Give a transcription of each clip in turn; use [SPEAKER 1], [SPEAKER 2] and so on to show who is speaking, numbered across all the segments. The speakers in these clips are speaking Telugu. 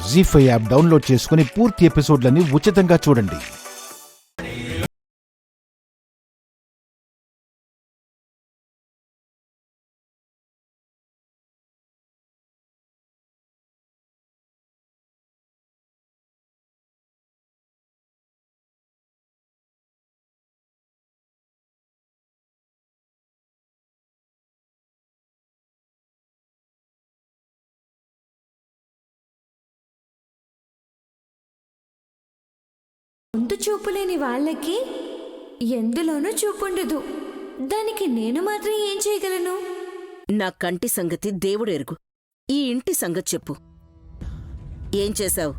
[SPEAKER 1] జీ5 యాప్ డౌన్లోడ్ చేసుకుని పూర్తి ఎపిసోడ్లని ఉచితంగా చూడండి.
[SPEAKER 2] ముందు చూపులేని వాళ్ళకి ఎందులోనూ చూపుండదు. దానికి నేను మాత్రం ఏం చేయగలను?
[SPEAKER 3] నా కంటి సంగతి దేవుడు ఎరుగు. ఈ ఇంటి సంగతి చెప్పు. ఏం చేశావు?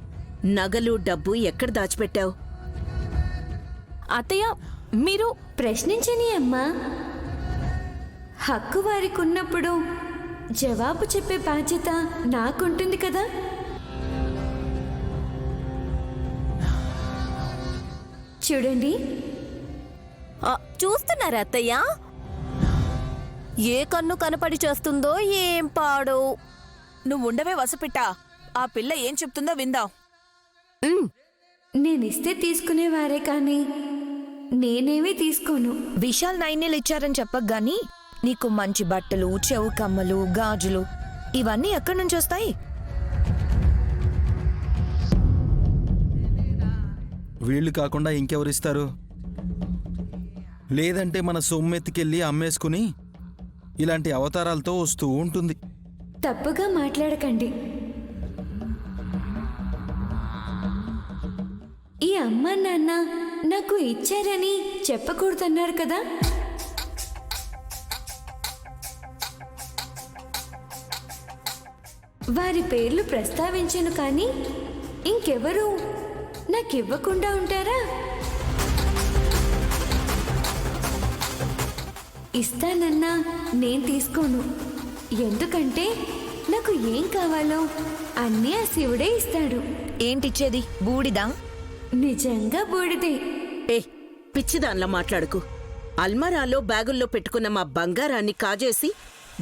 [SPEAKER 3] నగలు డబ్బు ఎక్కడ దాచిపెట్టావు?
[SPEAKER 2] అత్తయ్య, మీరు ప్రశ్నించని అమ్మా. హక్కు వారికున్నప్పుడు జవాబు చెప్పే బాధ్యత నాకుంటుంది కదా. చూడండి.
[SPEAKER 4] చూస్తున్నారా అత్తయ్య? ఏ కన్ను కనపడి చేస్తుందో ఏం పాడో.
[SPEAKER 5] నువ్వుండవే వసపిట్టా, ఆ పిల్ల ఏం చెప్తుందో విందాం.
[SPEAKER 2] నేనిస్తే తీసుకునేవారే కానీ నేనేమీ తీసుకోను.
[SPEAKER 6] విశాల్ 9 ఇచ్చారని చెప్పగాని నీకు మంచి బట్టలు, చెవు కమ్మలు, గాజులు ఇవన్నీ ఎక్కడి నుంచి వస్తాయి?
[SPEAKER 7] వీళ్ళు కాకుండా ఇంకెవరిస్తారు? లేదంటే మన సొమ్మెత్తికెళ్ళి అమ్మేసుకుని ఇలాంటి అవతారాలతో వస్తూ ఉంటుంది.
[SPEAKER 2] తప్పుగా మాట్లాడకండి. ఈ అమ్మ నాన్న నాకు ఇచ్చారని చెప్పకూడదన్నారు కదా. వారి పేర్లు ప్రస్తావించను కానీ ఇంకెవరు నాకివ్వకుండా ఉంటారా? ఇస్తానన్నా నేను తీసుకోను. ఎందుకంటే నాకు ఏం కావాలో అన్నీ ఆ శివుడే ఇస్తాడు.
[SPEAKER 6] ఏంటిచ్చేది? బూడిదా?
[SPEAKER 2] నిజంగా బూడిదే.
[SPEAKER 3] ఏ పిచ్చిదాన్లా మాట్లాడుకు. అల్మారాలో బ్యాగుల్లో పెట్టుకున్న మా బంగారాన్ని కాజేసి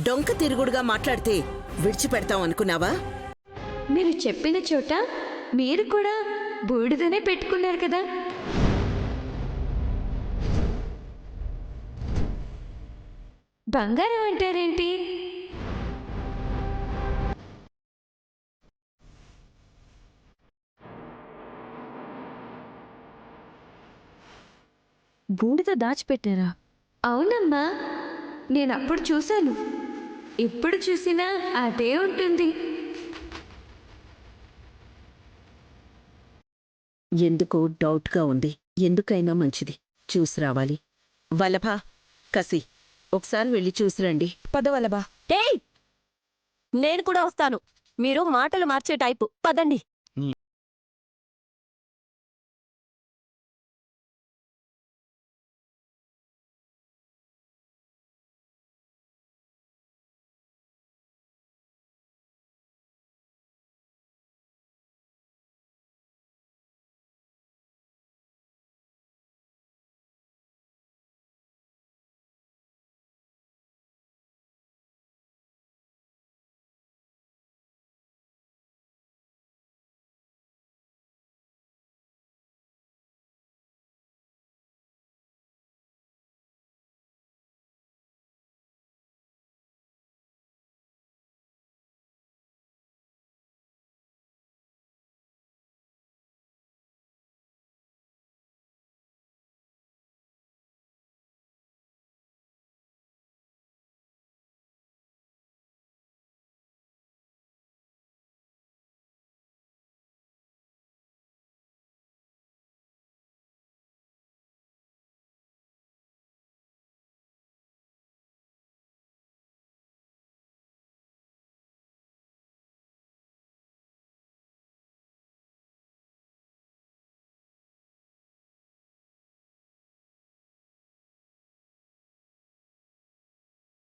[SPEAKER 3] డొంక తిరుగుడుగా మాట్లాడితే విడిచిపెడతాం అనుకున్నావా?
[SPEAKER 2] మీరు చెప్పిన చోట మీరు కూడా బూడిదనే పెట్టుకున్నారు కదా. బంగారం అంటారేంటి?
[SPEAKER 6] బూడిద దాచిపెట్టారా?
[SPEAKER 2] అవునమ్మా, నేనప్పుడు చూశాను. ఇప్పుడు చూసినా అదే ఉంటుంది.
[SPEAKER 3] ఎందుకో డౌట్గా ఉంది. ఎందుకైనా మంచిది చూసి రావాలి. వలభా, కసి, ఒకసారి వెళ్ళి చూసిరండి.
[SPEAKER 6] పదవలబా.
[SPEAKER 4] ఏయ్, నేను కూడా వస్తాను. మీరు మాటలు మార్చే టైపు. పదండి.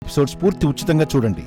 [SPEAKER 1] ఎపిసోడ్స్ పూర్తి ఉచితంగా చూడండి.